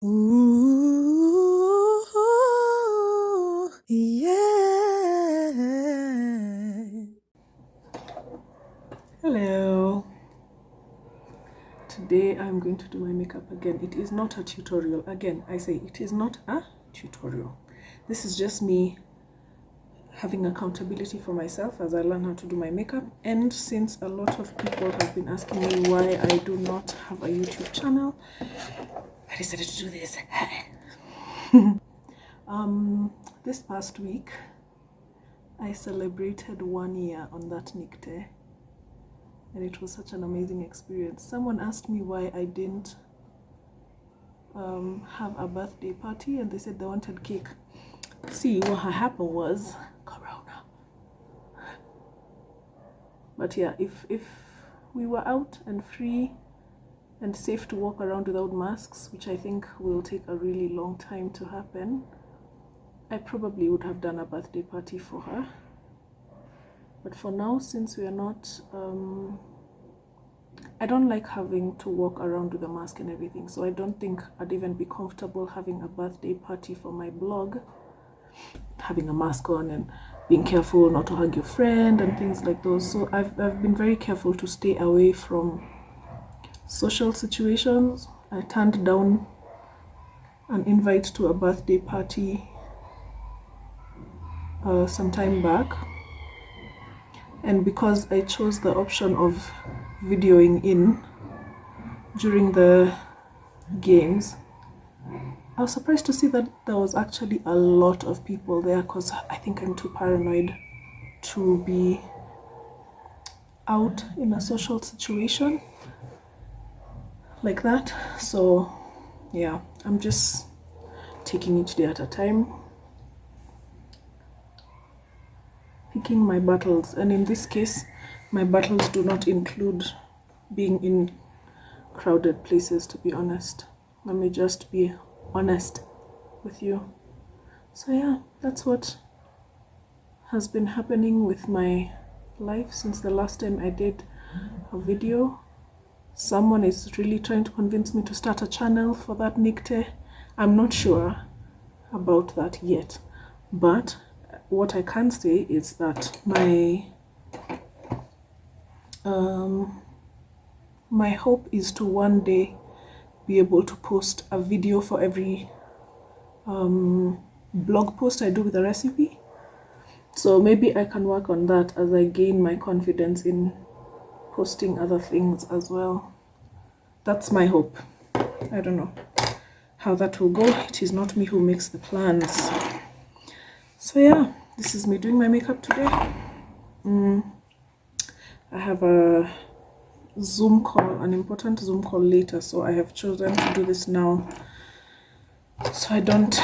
Ooh, yeah. Hello. Today I'm going to do my makeup again. It is not a tutorial. Again, I say it is not a tutorial. This is just me having accountability for myself as I learn how to do my makeup. And since a lot of people have been asking me why I do not have a YouTube channel, I decided to do this. This past week, I celebrated 1 year on ThatNicte, and it was such an amazing experience. Someone asked me why I didn't have a birthday party, and they said they wanted cake. See, what happened was Corona. But yeah, if we were out and free and safe to walk around without masks, which I think will take a really long time to happen, I probably would have done a birthday party for her. But for now, since we are not, I don't like having to walk around with a mask and everything, so I don't think I'd even be comfortable having a birthday party for my blog, having a mask on and being careful not to hug your friend and things like those. So I've been very careful to stay away from social situations. I turned down an invite to a birthday party some time back, and because I chose the option of videoing in during the games, I was surprised to see that there was actually a lot of people there, because I think I'm too paranoid to be out in a social situation like that. So yeah, I'm just taking each day at a time, picking my battles, and in this case my battles do not include being in crowded places, to be honest. Let me just be honest with you. So yeah, that's what has been happening with my life since the last time I did a video. Someone is really trying to convince me to start a channel for ThatNicte. I'm not sure about that yet, but what I can say is that my hope is to one day be able to post a video for every blog post I do with a recipe. So maybe I can work on that as I gain my confidence in posting other things as well. That's my hope. I don't know how that will go. It is not me who makes the plans. So yeah, this is me doing my makeup today. I have a Zoom call, an important Zoom call later, so I have chosen to do this now so I don't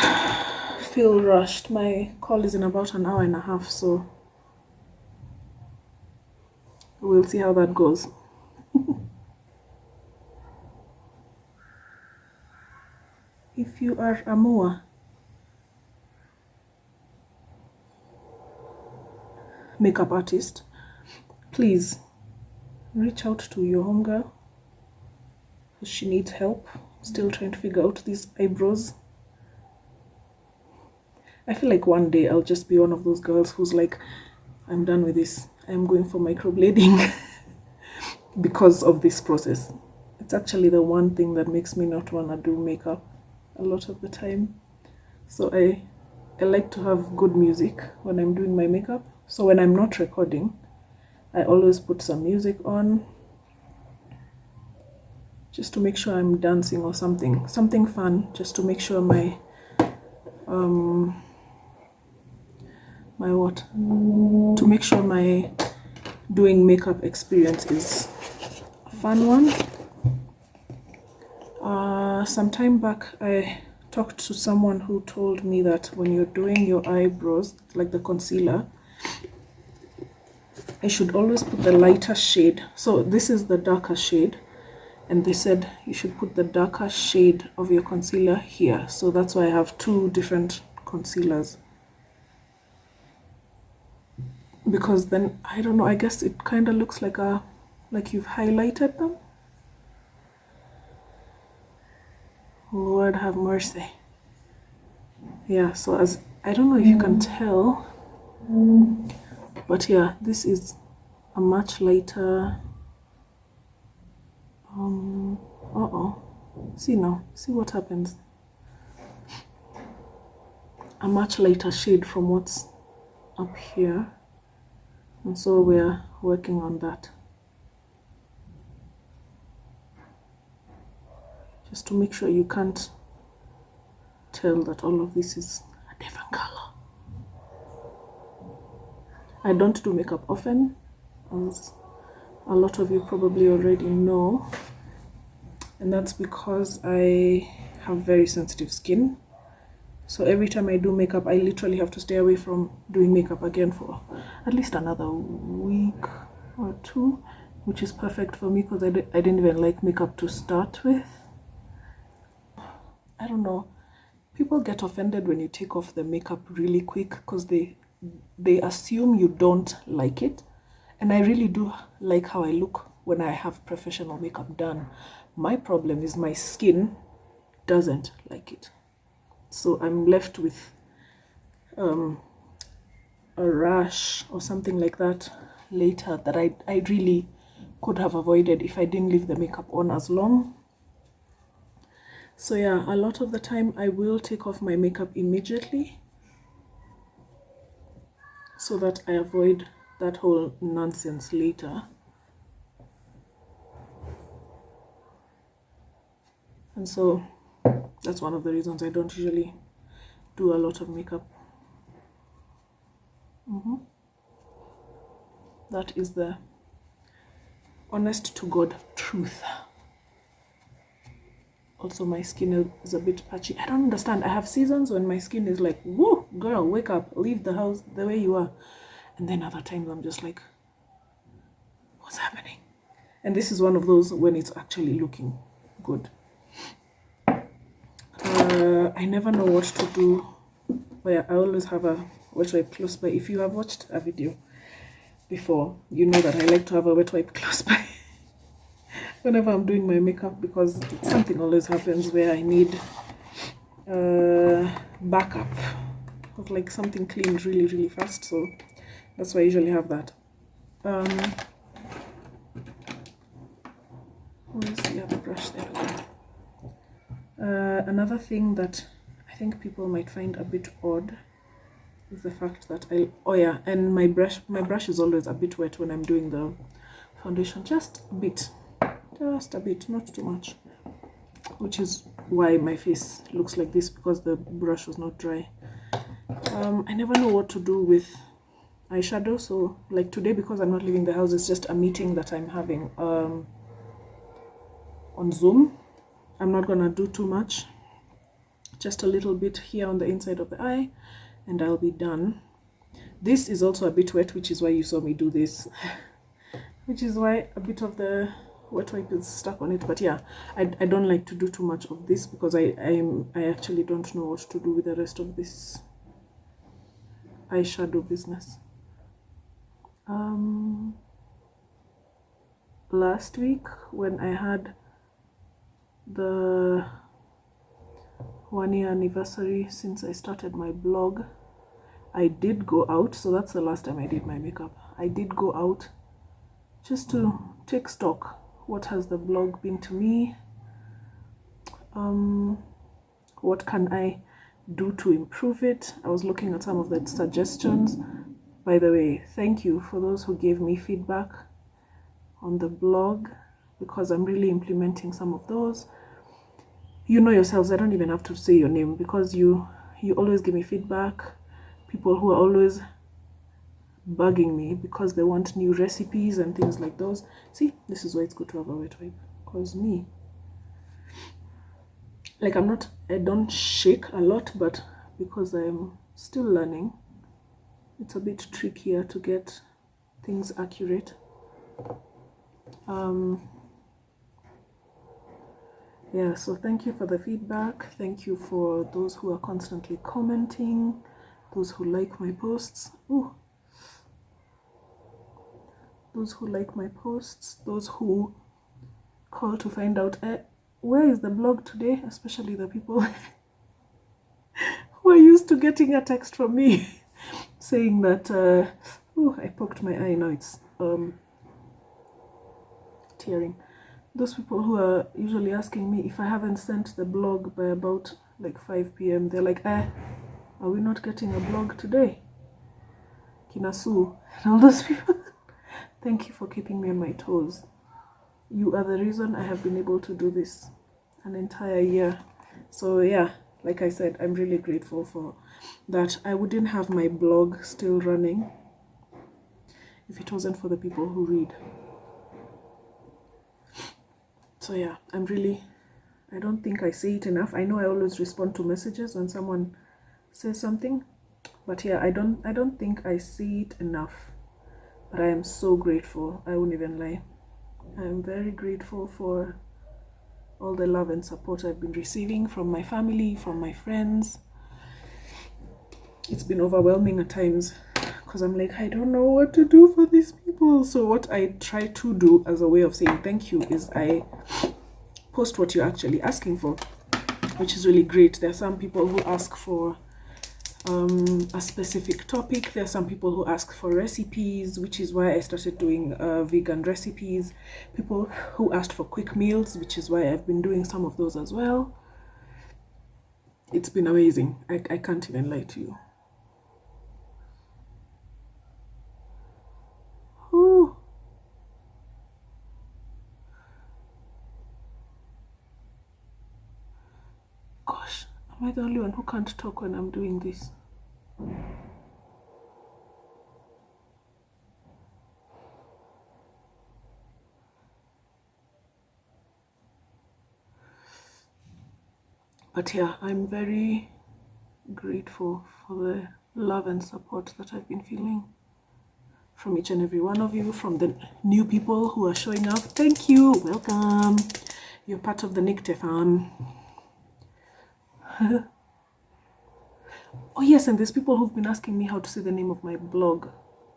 feel rushed. My call is in about an hour and a half, so we'll see how that goes. If you are a Moa makeup artist, please reach out to your homegirl. She needs help. Still trying to figure out these eyebrows. I feel like one day I'll just be one of those girls who's like, I'm done with this. I'm going for microblading because of this process. It's actually the one thing that makes me not want to do makeup a lot of the time. So I like to have good music when I'm doing my makeup. So when I'm not recording, I always put some music on just to make sure I'm dancing or something fun, just to make sure my to make sure my doing makeup experience is a fun one. Some time back I talked to someone who told me that when you're doing your eyebrows, like the concealer, I should always put the lighter shade. So this is the darker shade, and they said you should put the darker shade of your concealer here. So that's why I have two different concealers, because then, I don't know, I guess it kind of looks like you've highlighted them. Lord have mercy. Yeah, so as I don't know if you can tell, but yeah, this is a much lighter see now, see what happens. A much lighter shade from what's up here, and so we're working on that just to make sure you can't tell that all of this is a different color. I don't do makeup often, as a lot of you probably already know, and that's because I have very sensitive skin. So every time I do makeup, I literally have to stay away from doing makeup again for at least another week or two, which is perfect for me because I didn't even like makeup to start with. I don't know. People get offended when you take off the makeup really quick because they assume you don't like it. And I really do like how I look when I have professional makeup done. My problem is my skin doesn't like it. So I'm left with a rash or something like that later that I really could have avoided if I didn't leave the makeup on as long. So yeah, a lot of the time I will take off my makeup immediately so that I avoid that whole nonsense later. And so that's one of the reasons I don't usually do a lot of makeup. That is the honest to God truth. Also, my skin is a bit patchy. I don't understand. I have seasons when my skin is like, whoa, girl, wake up, leave the house the way you are. And then other times I'm just like, what's happening? And this is one of those when it's actually looking good. I never know what to do. But yeah, I always have a wet wipe close by. If you have watched a video before, you know that I like to have a wet wipe close by whenever I'm doing my makeup, because something always happens where I need backup of like something cleaned really, really fast. So that's why I usually have that. Where's the other brush? There we go. Another thing that I think people might find a bit odd is the fact that and my brush is always a bit wet when I'm doing the foundation, just a bit, not too much, which is why my face looks like this, because the brush was not dry. I never know what to do with eyeshadow, so like today, because I'm not leaving the house, it's just a meeting that I'm having on Zoom. I'm not gonna do too much, just a little bit here on the inside of the eye, and I'll be done. This is also a bit wet, which is why you saw me do this which is why a bit of the wet wipe is stuck on it. But yeah, I don't like to do too much of this because I actually don't know what to do with the rest of this eyeshadow business. Last week when I had the 1-year anniversary since I started my blog, I did go out, so that's the last time I did my makeup. I did go out just to take stock. What has the blog been to me? What can I do to improve it? I was looking at some of the suggestions. By the way, thank you for those who gave me feedback on the blog, because I'm really implementing some of those. You know yourselves, I don't even have to say your name, because you always give me feedback. People who are always bugging me because they want new recipes and things like those. See, this is why it's good to have a wet wipe, because me, like, I don't shake a lot, but because I'm still learning, it's a bit trickier to get things accurate. Yeah, so thank you for the feedback. Thank you for those who are constantly commenting, those who like my posts. Those who like my posts, those who call to find out, where is the blog today? Especially the people who are used to getting a text from me saying that, oh, I poked my eye, now it's tearing. Those people who are usually asking me if I haven't sent the blog by about like 5 p.m. They're like, are we not getting a blog today? Kinasu and all those people. Thank you for keeping me on my toes. You are the reason I have been able to do this an entire year. So yeah, like I said, I'm really grateful for that. I wouldn't have my blog still running if it wasn't for the people who read. So yeah, I don't think I say it enough. I know I always respond to messages when someone says something, but yeah, I don't think I say it enough. But I am so grateful. I won't even lie. I am very grateful for all the love and support I've been receiving from my family, from my friends. It's been overwhelming at times because I'm like, I don't know what to do for these people. So what I try to do as a way of saying thank you is I post what you're actually asking for, which is really great. There are some people who ask for a specific topic. There are some people who ask for recipes, which is why I started doing vegan recipes. People who asked for quick meals, which is why I've been doing some of those as well. It's been amazing. I can't even lie to you. Ooh. Gosh, am I the only one who can't talk when I'm doing this? But yeah, I'm very grateful for the love and support that I've been feeling from each and every one of you, from the new people who are showing up. Thank you. Welcome. You're part of the Nicte Fam. Oh yes, and there's people who've been asking me how to say the name of my blog.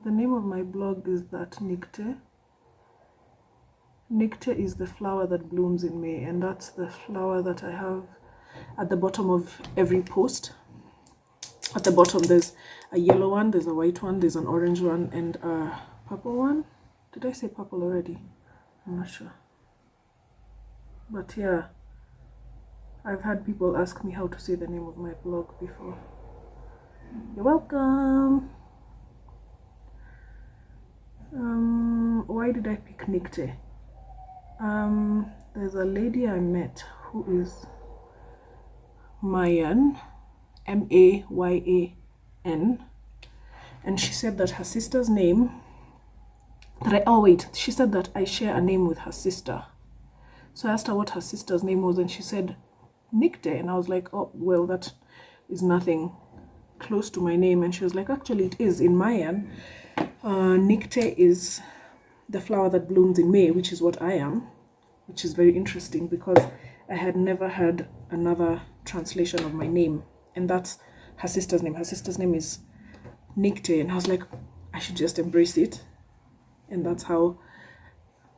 The name of my blog is ThatNicte. Nicte is the flower that blooms in May, and that's the flower that I have at the bottom of every post. At the bottom there's a yellow one, there's a white one, there's an orange one, and a purple one. Did I say purple already? I'm not sure. But yeah, I've had people ask me how to say the name of my blog before. You're welcome. Why did I pick Nicte? There's a lady I met who is Mayan, Mayan, and she said that her sister's name she said that I share a name with her sister. So I asked her what her sister's name was, and she said Nicte, and I was like, oh well, that is nothing close to my name. And she was like, actually it is. In Mayan, Nicte is the flower that blooms in May, which is what I am, which is very interesting because I had never heard another translation of my name, and that's her sister's name. Her sister's name is Nicte, and I was like, I should just embrace it, and that's how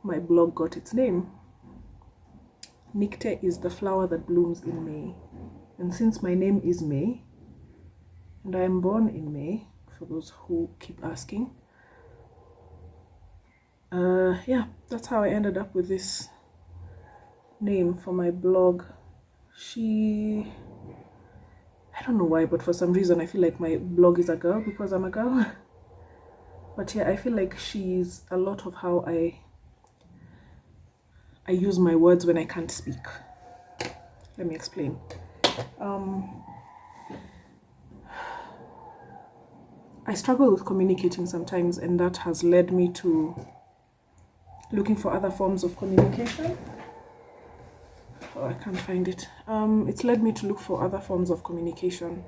my blog got its name. Nicte is the flower that blooms in May, and since my name is May, and I am born in May, for those who keep asking, yeah, that's how I ended up with this name for my blog. I don't know why, but for some reason I feel like my blog is a girl because I'm a girl. But yeah, I feel like she's a lot of how I use my words when I can't speak. Let me explain. I struggle with communicating sometimes, and that has led me to looking for other forms of communication. Oh, I can't find it. It's led me to look for other forms of communication,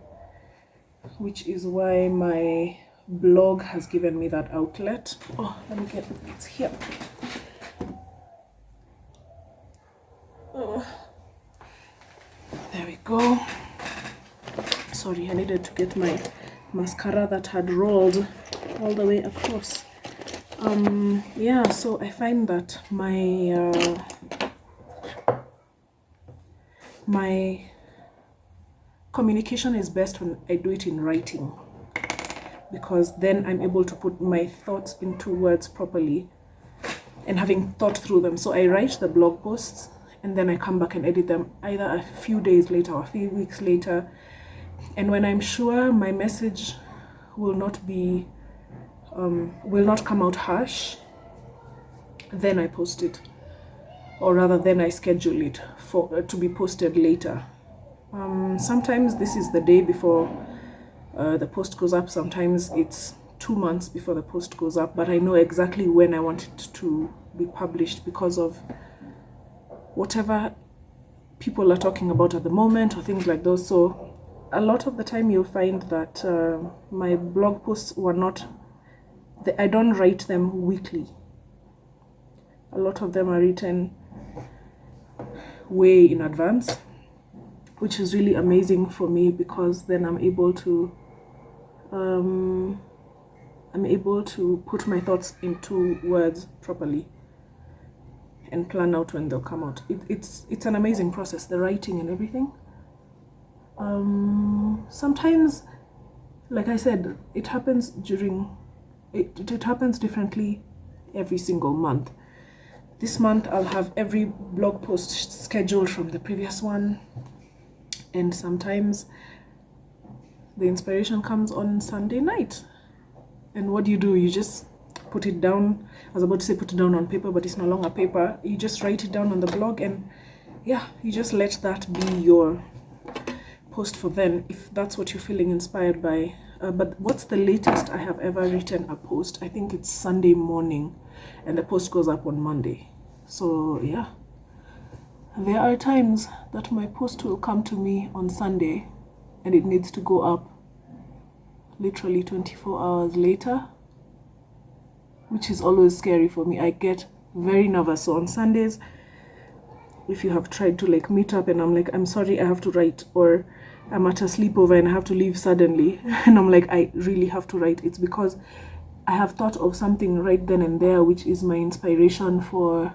which is why my blog has given me that outlet. Oh, let me get it's here. Oh, there we go. Sorry, I needed to get my mascara that had rolled all the way across. Yeah, so I find that my my communication is best when I do it in writing, because then I'm able to put my thoughts into words properly and having thought through them. So I write the blog posts and then I come back and edit them either a few days later or a few weeks later. And when I'm sure my message will not come out harsh, then I post it, or rather then I schedule it for to be posted later. Sometimes this is the day before the post goes up, sometimes it's 2 months before the post goes up, but I know exactly when I want it to be published because of whatever people are talking about at the moment or things like those. So a lot of the time you'll find that my blog posts were not, I don't write them weekly. A lot of them are written way in advance, which is really amazing for me, because then I'm able to put my thoughts into words properly and plan out when they'll come out. It's an amazing process, the writing and everything. Sometimes, like I said, it happens it happens differently every single month. This month I'll have every blog post scheduled from the previous one, and sometimes the inspiration comes on Sunday night. And what do? You just put it down. I was about to say put it down on paper, but it's no longer paper. You just write it down on the blog, and yeah, you just let that be your post for then, if that's what you're feeling inspired by. But what's the latest I have ever written a post? I think it's Sunday morning, and the post goes up on Monday. So yeah, there are times that my post will come to me on Sunday and it needs to go up literally 24 hours later, which is always scary for me. I get very nervous. So on Sundays, if you have tried to like meet up and I'm like, I'm sorry, I have to write, or I'm at a sleepover and I have to leave suddenly and I'm like, I really have to write, it's because I have thought of something right then and there, which is my inspiration for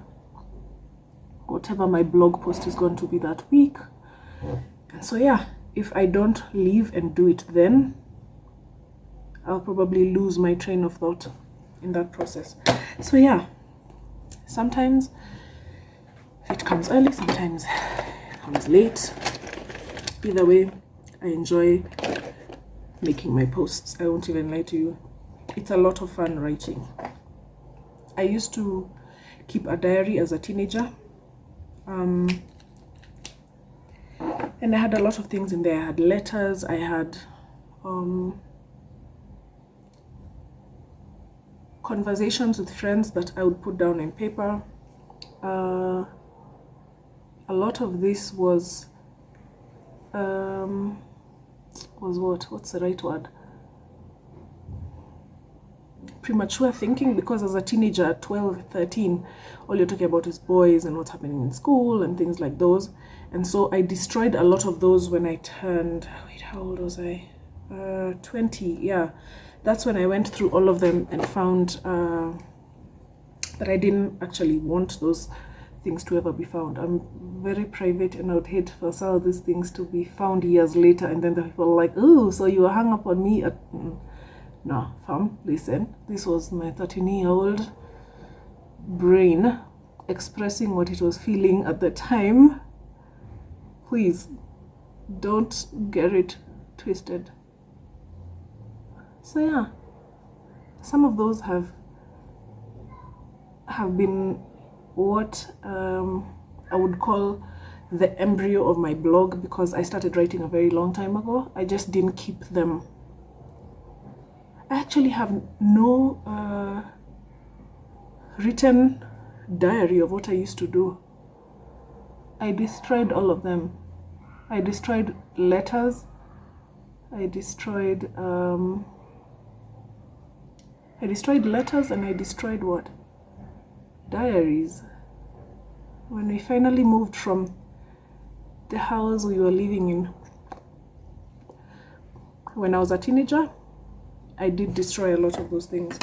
whatever my blog post is going to be that week. And so yeah, if I don't leave and do it then, I'll probably lose my train of thought in that process. So yeah, sometimes it comes early, sometimes it comes late. Either way, I enjoy making my posts. I won't even lie to you. It's a lot of fun writing. I used to keep a diary as a teenager. And I had a lot of things in there. I had letters, I had conversations with friends that I would put down in paper. A lot of this was what's the right word? Premature thinking, because as a teenager at 12, 13, all you're talking about is boys and what's happening in school and things like those. And so I destroyed a lot of those when I turned, how old was I? 20, yeah. That's when I went through all of them and found that I didn't actually want those things to ever be found. I'm very private and I would hate for some of these things to be found years later, and then the people are like, oh, so you were hung up on me at... No, fam, listen, this was my 13-year-old brain expressing what it was feeling at the time. Please, don't get it twisted. So yeah, some of those have been what I would call the embryo of my blog, because I started writing a very long time ago. I just didn't keep them. I actually have no written diary of what I used to do. I destroyed all of them. I destroyed letters. I destroyed letters, and I destroyed what? Diaries. When we finally moved from the house we were living in, when I was a teenager, I did destroy a lot of those things,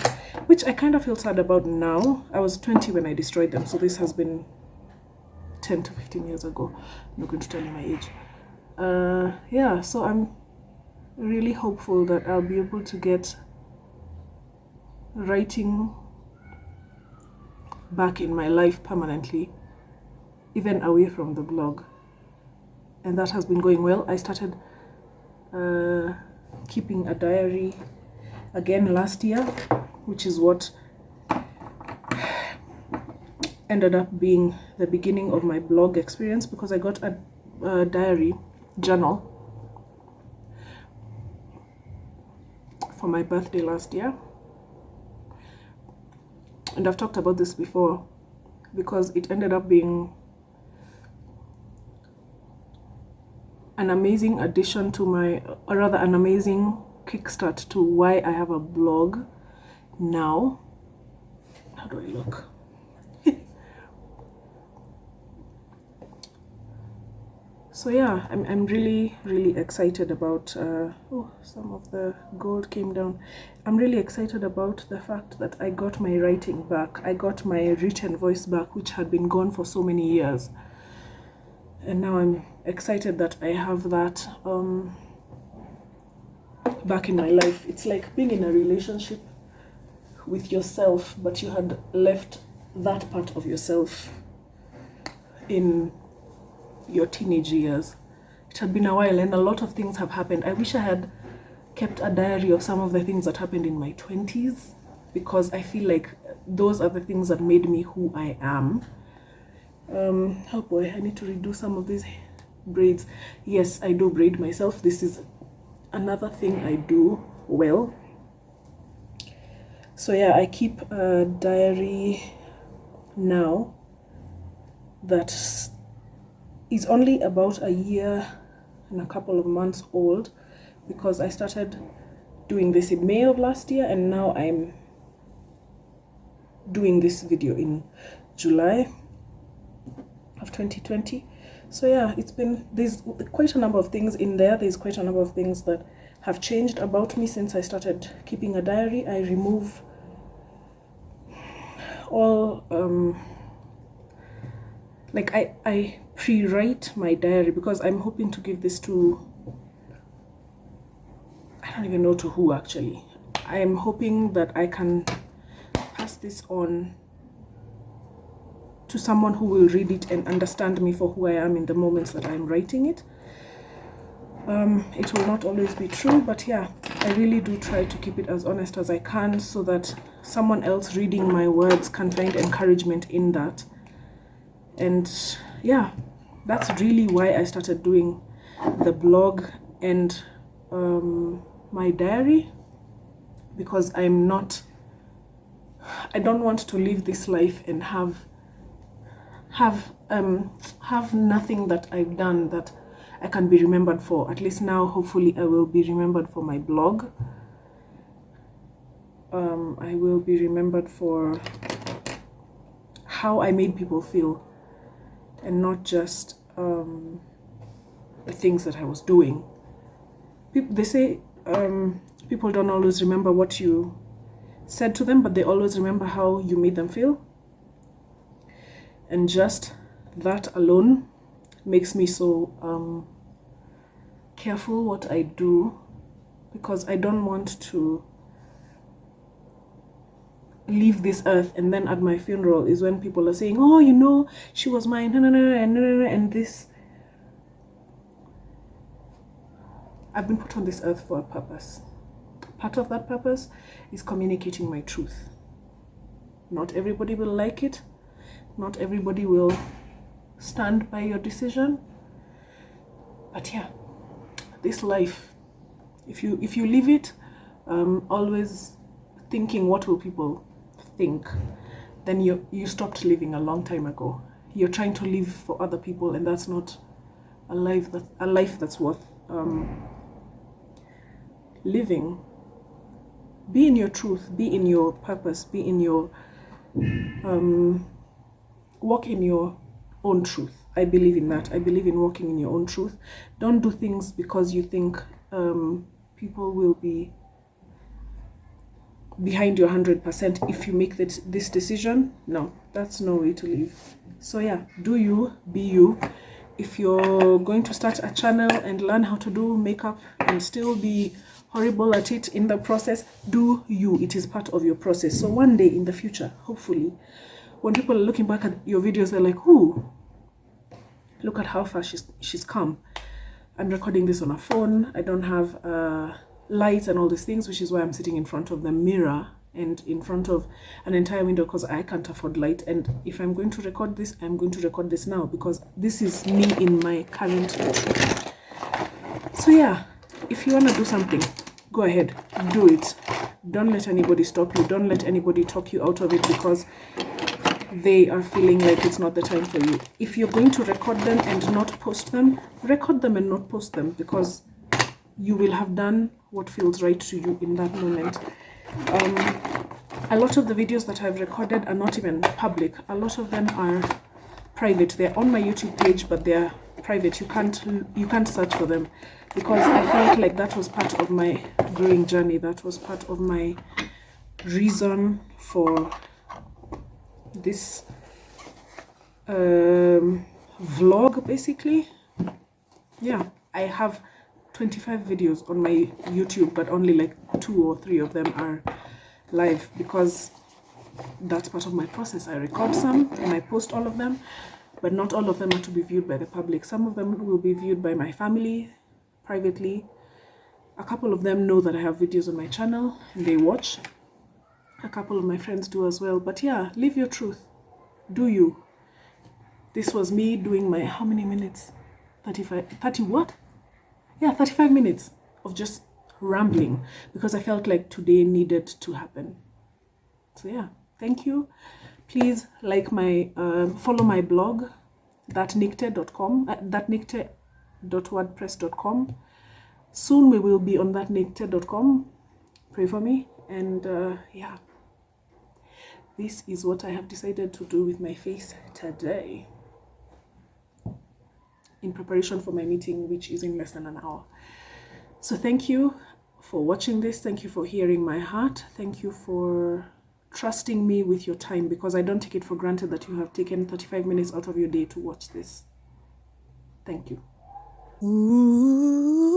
which I kind of feel sad about now. I was 20 when I destroyed them, so this has been 10 to 15 years ago. I'm not going to tell you my age. Yeah, so I'm really hopeful that I'll be able to get writing back in my life permanently, even away from the blog. And that has been going well. I started keeping a diary again last year, which is what ended up being the beginning of my blog experience, because I got a diary journal for my birthday last year. And I've talked about this before, because it ended up being an amazing addition to my, or rather an amazing kickstart to why I have a blog now. How do I look? So yeah, I'm really excited about, oh, some of the gold came down. I'm really excited about the fact that I got my writing back. I got my written voice back, which had been gone for so many years. And now I'm excited that I have that back in my life. It's like being in a relationship with yourself, but you had left that part of yourself in your teenage years. It had been a while and a lot of things have happened. I wish I had kept a diary of some of the things that happened in my 20s, because I feel like those are the things that made me who I am. Oh boy, I need to redo some of these braids. Yes, I do braid myself. This is another thing I do well. So yeah, I keep a diary now that is only about a year and a couple of months old, because I started doing this in May of last year, and now I'm doing this video in July of 2020. So yeah, there's quite a number of things in there. There's quite a number of things that have changed about me since I started keeping a diary. I remove all like I pre-write my diary, because I'm hoping to give this to, I don't even know to who actually. I'm hoping that I can pass this on to someone who will read it and understand me for who I am in the moments that I'm writing it. It will not always be true, but yeah, I really do try to keep it as honest as I can, so that someone else reading my words can find encouragement in that. And yeah, that's really why I started doing the blog and my diary, because I don't want to live this life and have nothing that I've done that I can be remembered for. At least now, hopefully, I will be remembered for my blog. I will be remembered for how I made people feel, and not just the things that I was doing. They say people don't always remember what you said to them, but they always remember how you made them feel. And just that alone makes me so careful what I do, because I don't want to leave this earth and then at my funeral is when people are saying, oh, you know, she was mine, and this. I've been put on this earth for a purpose. Part of that purpose is communicating my truth. Not everybody will like it. Not everybody will stand by your decision. But yeah, this life, if you live it, always thinking what will people think, then you stopped living a long time ago. You're trying to live for other people, and that's not a life that's worth living. Be in your truth, be in your purpose, be in your walk in your own truth. I believe in that. I believe in walking in your own truth. Don't do things because you think people will be behind your 100% if you make this decision. No, that's no way to live. So yeah, do you, be you. If you're going to start a channel and learn how to do makeup and still be horrible at it in the process, do you. It is part of your process. So one day in the future, hopefully, when people are looking back at your videos, they're like, ooh, look at how far she's come. I'm recording this on a phone. I don't have light and all these things, which is why I'm sitting in front of the mirror and in front of an entire window, because I can't afford light. And if I'm going to record this, I'm going to record this now, because this is me in my current truth. So yeah, if you want to do something, go ahead, do it. Don't let anybody stop you. Don't let anybody talk you out of it because they are feeling like it's not the time for you. If you're going to record them and not post them, record them and not post them, because you will have done what feels right to you in that moment. A lot of the videos that I've recorded are not even public. A lot of them are private. They're on my YouTube page, but they're private. You can't search for them, because I felt like that was part of my growing journey. That was part of my reason for this vlog, basically. Yeah, I have 25 videos on my YouTube, but only like 2 or 3 of them are live, because that's part of my process. I record some and I post all of them, but not all of them are to be viewed by the public. Some of them will be viewed by my family privately. A couple of them know that I have videos on my channel and they watch. A couple of my friends do as well. But yeah, live your truth. Do you. This was me doing my, how many minutes? 30 what? Yeah, 35 minutes of just rambling, because I felt like today needed to happen. So yeah, thank you. Please like my, follow my blog, ThatNicte.com, ThatNicte.wordpress.com. Soon we will be on ThatNicte.com. Pray for me. And yeah, this is what I have decided to do with my face today, in preparation for my meeting, which is in less than an hour. So thank you for watching this. Thank you for hearing my heart. Thank you for trusting me with your time, because I don't take it for granted that you have taken 35 minutes out of your day to watch this. Thank you. Ooh.